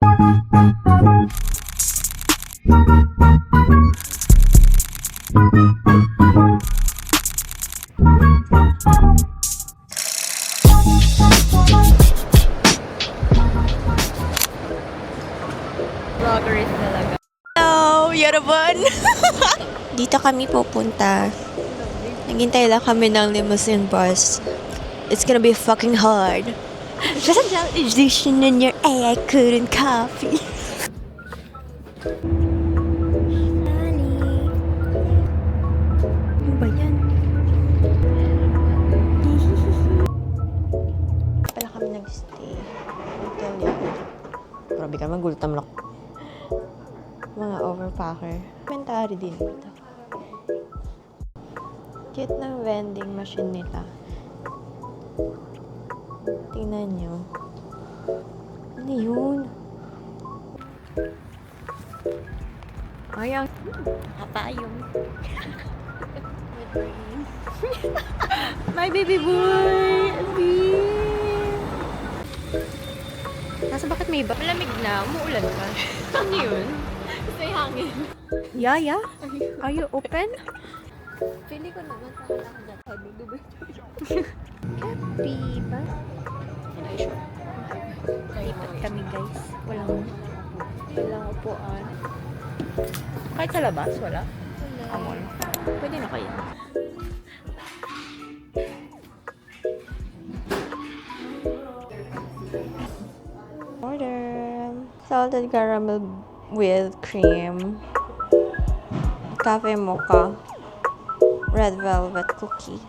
Vloggers talaga. Hello, yaraban! Dito kami pupunta. Naghintay lang kami ng limousine bus. It's gonna be fucking hard. Just a edition in your AI couldn't copy. Ano ba yan? Pala kami nag-stay. Hotel yan. Grabe ka, magulutam lang. Mga overpacker. Komentary din ito. Cute ng vending machine nila. Tingnan nyo. Ano yun? Ayang. Kapayong. My baby boy! Nasa bakit may iba? Malamig na. Umuulan pa. Ano yun? May hangin. Yaya? Are you open? Pili ko naman sa lahat. Happy ba? Yan ay sure. Lipat kami guys. Walang upuan. Kahit sa labas, wala? Amol. Pwede na kayo. Order. Salted caramel with cream. Cafe mocha. Red velvet cookie.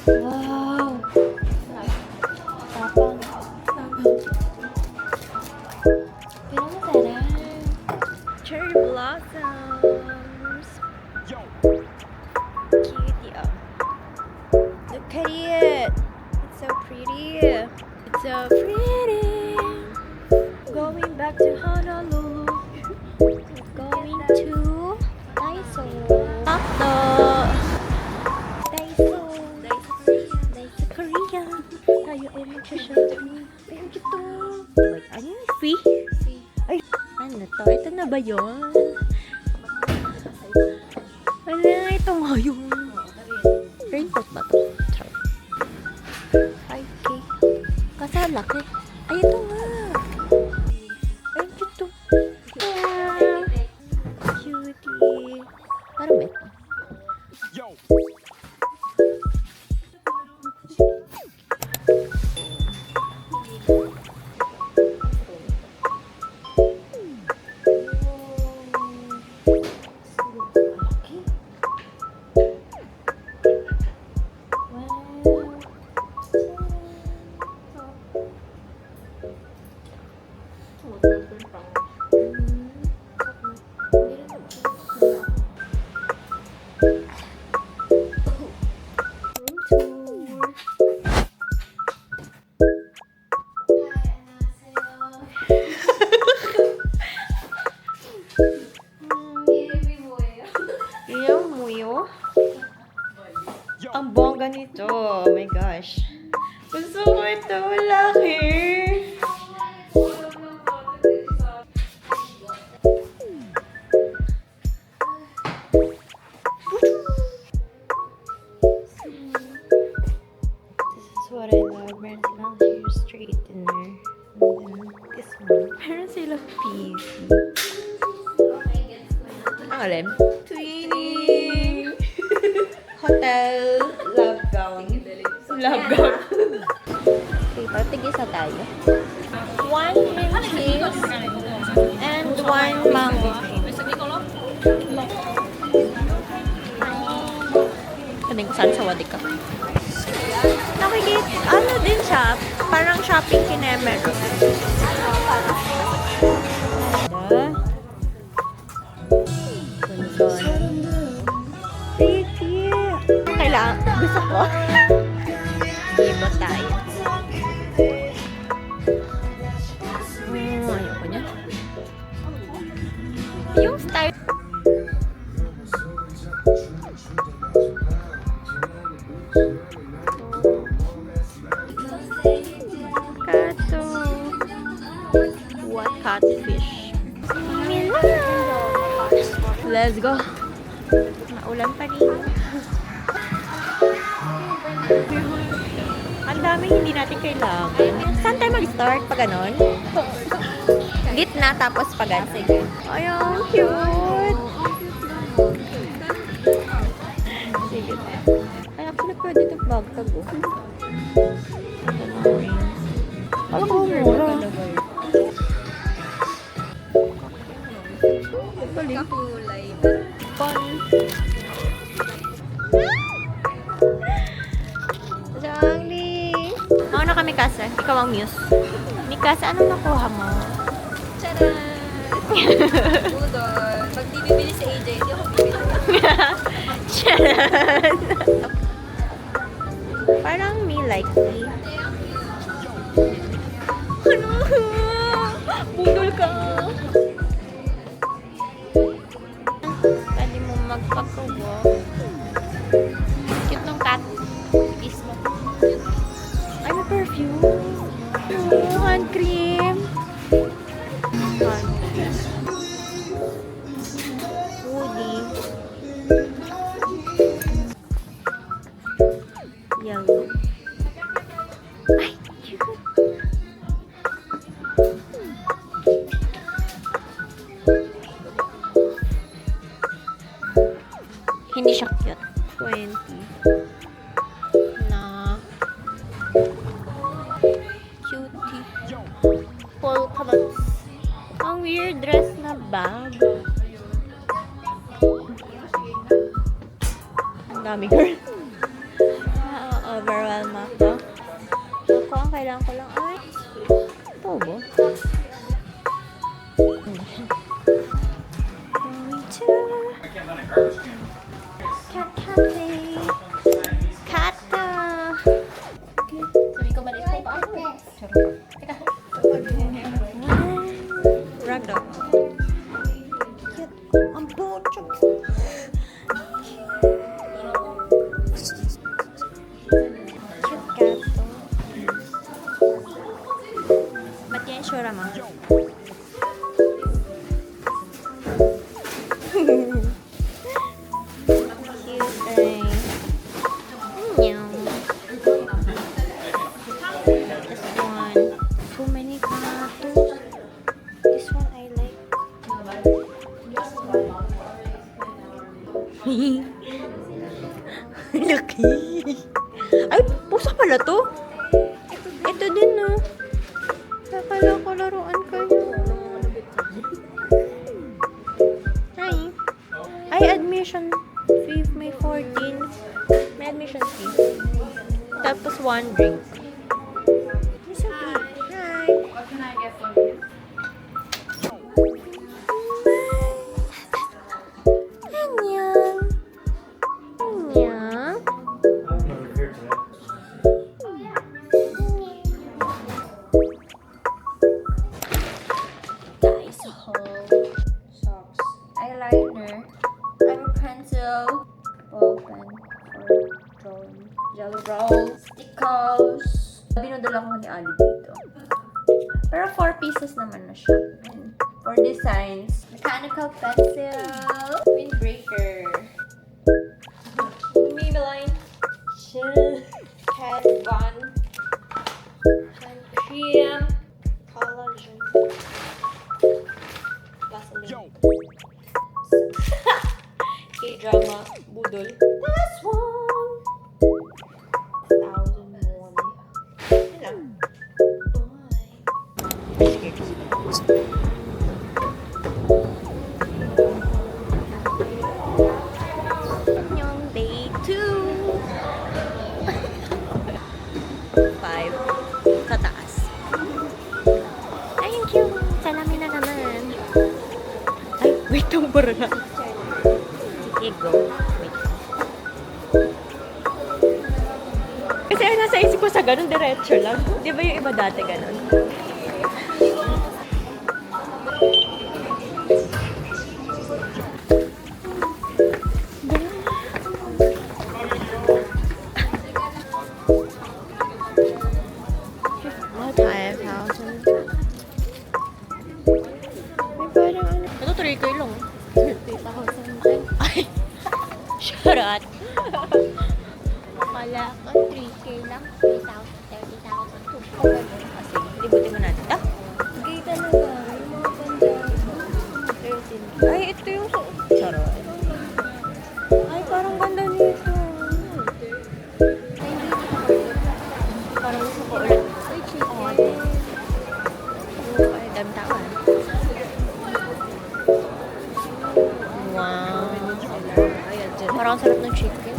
Wow! Tapang. Pero masarap. Cherry blossoms. Cutie. Oh. Look at it. It's so pretty. It's so pretty. Going back to Honolulu. Going to Daiso. Takto. Daiso. Daiso Korea. Tayo ay mag-shopping. Pero ito. Like, ano yun? Free? Ay, ano to? Ito na ba yun? Wala, ito nga yun. Raincoat ba to? Char. 5K. Kasalaki. Ay, ito nga. Ay, cute to. Ah, cutie. Parang bet. Yung muyo. Ang bongga nito. Oh my gosh. Gusto ko ito. Laki. This is what I love. Meron silang hair straightener. And then this one. Meron silang PC. Ang alin? Twinning! Hotel love gown. Love gown. Okay, tigisa tayo. 1 mint cheese and 1 mango cream. Kanin ko saan sa wadi ka. Nakikita, ano din siya? Parang shopping kinemer. Kailangan, gusto ko. Iba tayo. Ayoko niya. Yung style. Let's go. Maulan pa rin. Ang dami hindi natin kailangan. Saan tayo mag-start? Pa ganon? Gitna tapos pa ganon. Sige. Ay, ang cute. Sige. Ay, actually pwede itong bagtag oh. Alam ko mura. Kakulay. Fun. Jangli. Ako na kami kasa. Ikaw ang muse. Mikasa, anong nakuha mo? Charan! Budol. Pag di bibili si AJ, hindi ako bibili. Charan! Parang me like me. Ano? Budol ka. Pwede mo magpagkubo. Cute ng cat. Kiss mo. Ay, may perfume. Oh, hand cream. Hand cream. Woody. Yellow. Ay, cute. Hindi siya cute. 20. Na cutie. Polka dots. Ang weird dress na bag. Ang dami girl. Overwhelm ako. Ako, ang kailangan ko lang ay pobo. Going to Cat Cafe. Kata. Sabi ko ba dito pa ako? Teka. Ragdoll. Cute. Ang pocho. Cute gato. Ba't yan sure mo? Cute eh. Meow. This one. So many gatos. This one I like. Laki. Ay, pusa pala to. Ito din, no. Nakala ko laruan kayo. Hi. Ay, admission fee. May 14. May admission fee. Tapos one drink. It's okay. Hi. What can I get for you? Annyeong. Annyeong. Guys, haul. Socks. Eyeliner. Eyeliner pencil. Ball pen for drawing. Jelly roll. Stickers. Binudala ko ni Ali dito. Pero 4 pieces naman na siya. And for designs, mechanical pencil, windbreaker, Maybelline, chill, cat bun, hand cream, collagen, Vaseline, K-drama, budol. Last one! 1,001. Hello. Yung day 2. 5. Sa taas. Thank you. Salamin na naman. Ay, wait lang para na. Sige, go. Wait. Kasi ang nasa isip ko sa ganun, diretso lang. Di ba yung iba dati ganun? Ito 3K lang. 30,000. Kasi, libutin mo natin. Ah! Gay talaga. Yung mga panjang. 13. Ay, ito yung charot. Ay, parang ganda nito. Parang gusto ko ulit. Ay, chicken. Ay, dami tao ah. Wow. Ayan, dyan. Parang sarap ng chicken.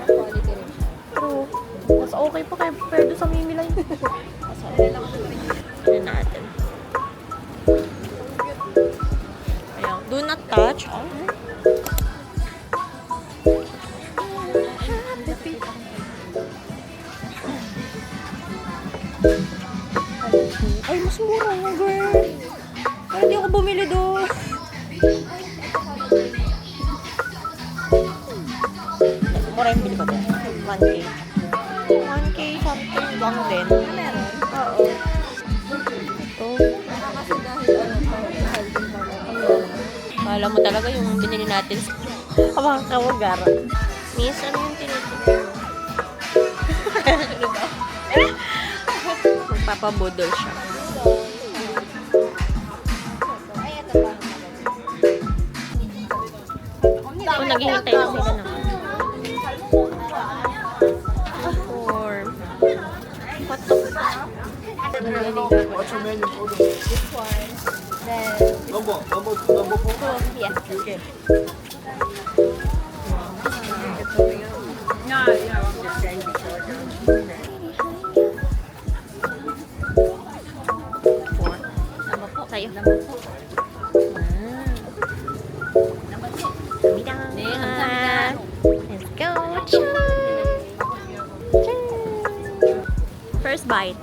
Quality rin siya. True. Mas okay pa kaya pwede sa Mimilay. Mas okay lang siya. Ano natin? Ayan. Do not touch. Oh. Ay, mas mura nga, girl. Pero di ako bumili doon. Mura yung bili ko doon. 1K. 1K something lang din. Meron? Oo. Ito. Kasi dahil parang healthy naman. Kala mo talaga yung binili natin sa Kawagar. Miss, ano yung tinitignan mo? Ano ba? Magpapabudol siya. Ay, ito pa. Kung naghihintay na sila ng form. What the What's your menu? Order. This one. Then, Number 4. yes. Chicken. Number po tayo. Let's go. First bite.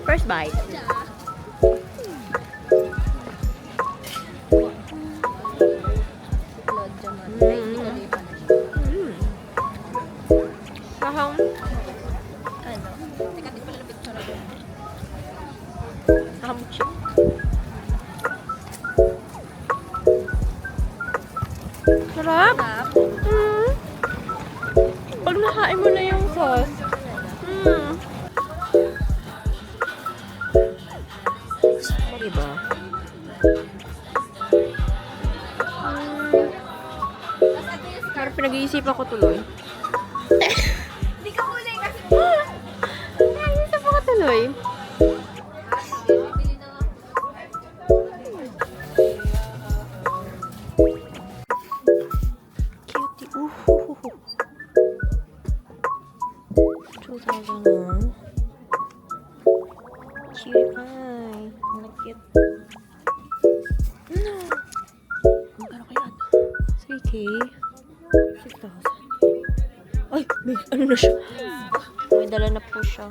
First bite. Lord Jaman. Ay, hindi ko lipa na siya. Kahang Ano? Teka, di pala napit siya rin. chick. Sarap. Sarap. Pag nakain mo na yung sauce. Diba? Parang pinag-iisipan ko tuloy. Hindi ka huli kasi. Pinag-iisipan ko tuloy. Bili na nga. Cutie. Ooh. 2,000. Cute eye. Ang cute. Magkano kaya? 3K? 6,000. Ay, may ano na siya? May dala na po siya.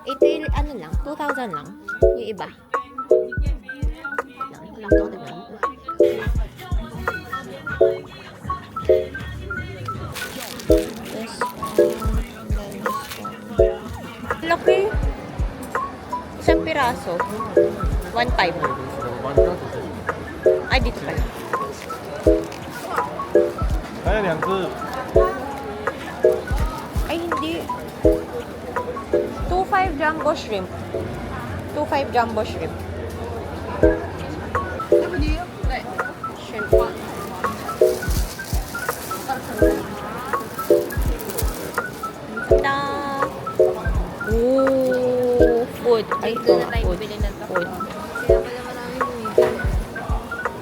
Ito yung ano lang, 2,000 lang. Yung iba. Lang to, diba? This one. Laki. Isang piraso. 1.5. Ay, dito pala. 还有2个。 Ay, hindi. 2.5 jumbo shrimp. 2.5 jumbo shrimp. Shrimp. Ta. Oh, food. Ay, Ito na tayo food. bibili na to. Food. Kaya pala maraming bumibili.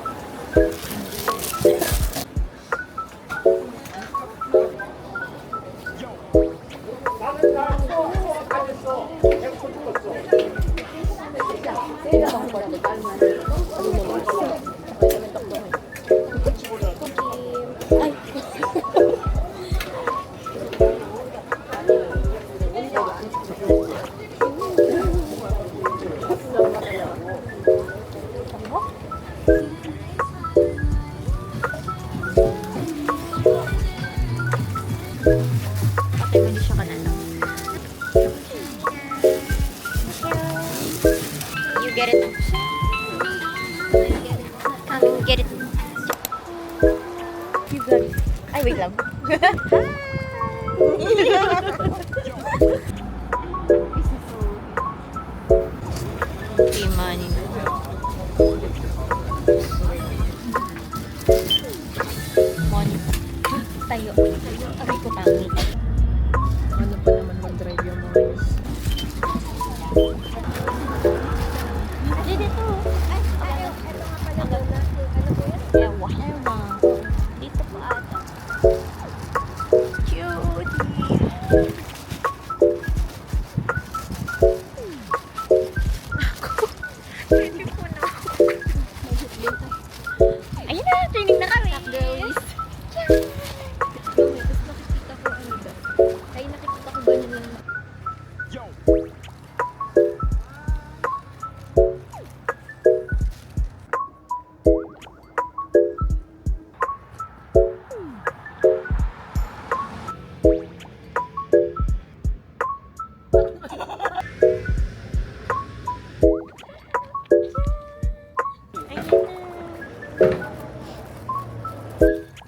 Free money. Money. Tayo. Aray ko pangit. Ano pa naman mag-drive yung mga yun? Ate, dito. Ay, ito nga pala muna. Ano po yun? Ewa. Ewa. Dito po ata. Cute. Ayun na, training na kami. Girlies. Tapos nakikita ko ano ba? Ay, nakikita ko ba yung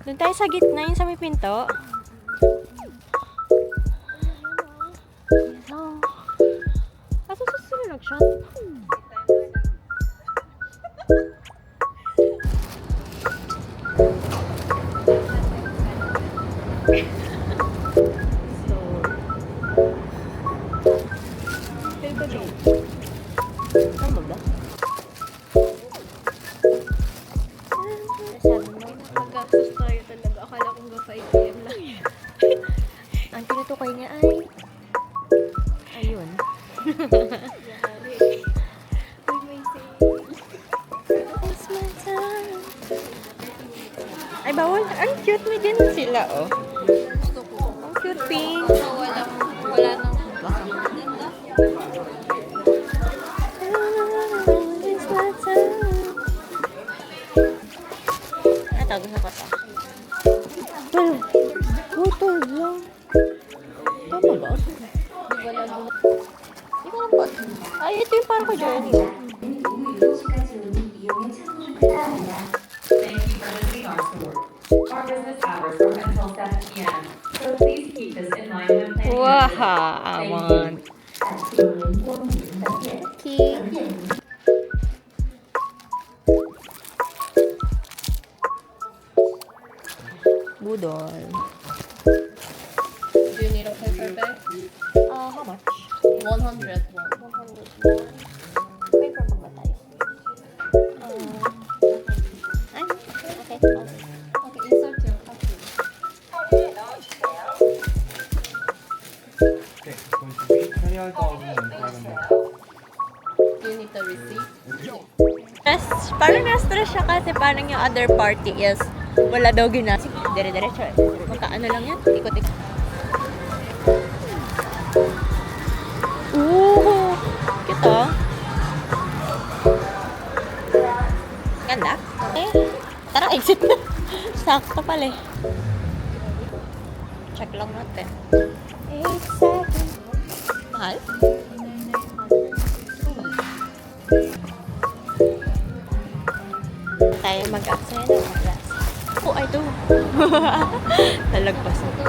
Doon tayo sa gitna, yung sa may pinto. Oh. Kaso susunod siya. Tama ba? Sabi mo? Mag-gastos tayo talaga. Akala kong ga 5 PM lang yan. Ang tinutukay niya ay... Ayun. Uy, may sale. It's my time. Ay, bawal. Ang cute, may ganun sila, oh. Gusto ko. Ang cute pink. So, wala nang ganda. It's my time. Ito, gusto ko to. Puto lang. Tama ba? Di ba lang Hindi ko lang Ay, ito yung parang ko journey. Thank you for visiting our store. Our business hours are until 7 p.m. So please keep this in mind when planning your visit. I want cake. Budol. Do you need a paper bag? How much? 100 won. 100. Paper bag ba tayo? Ay, okay. Okay, insert your copy. Okay, it's going to be 28,500. Do you need the receipt? Parang na-stress siya kasi parang yung other party is wala daw ginasik. Dire-diretso. Magkaano lang yan? Ikot-ikot. Ooh! Cute oh. Ganda. Eh, tara, exit na. Sakto pala eh. Check lang natin. 8 seconds. Mahal? Tayo mag-aksaya ng oras. Oh, ay ito. Talagpas ito.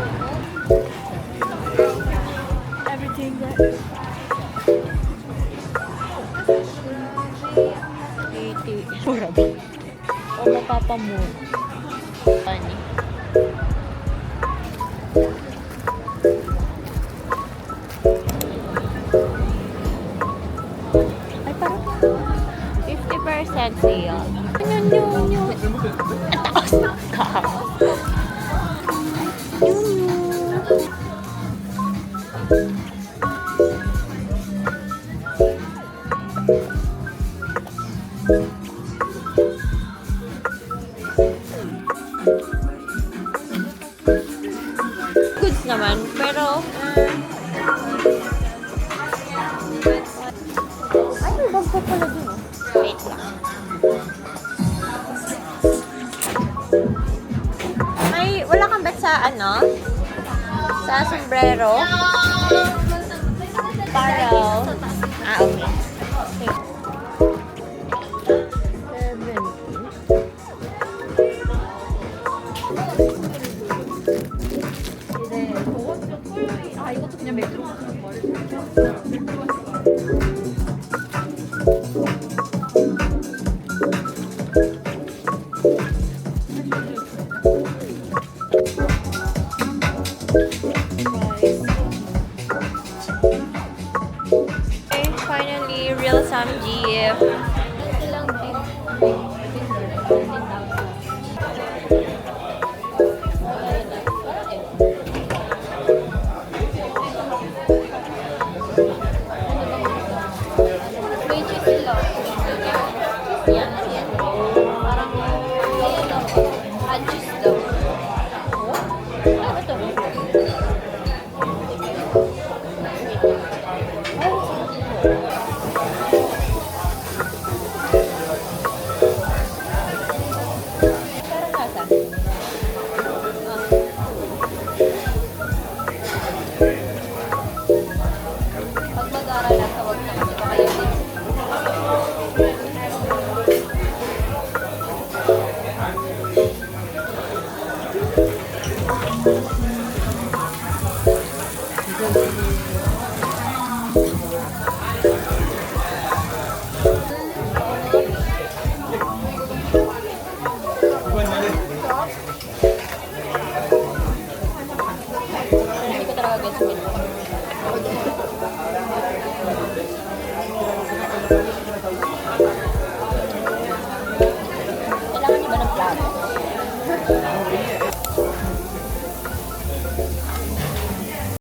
Everything that... 80. Grabe. O mapapamove. Funny. Ay, parang 50% sale. Nyo. Ang taas na ka. Goods naman, pero ay, may bag pa pala dun, oh. Wait lang. Wala kang bet sa ano? Sa sombrero? Parang. Okay. Okay, finally, real Samjeep. May cheese sila. Yan, yan. Parang, ayan lang. Hot cheese daw. Ano to? Parang lasa. Pag mag-aaral na sa wag na kasi baka yun din. Hindi ko talaga gets.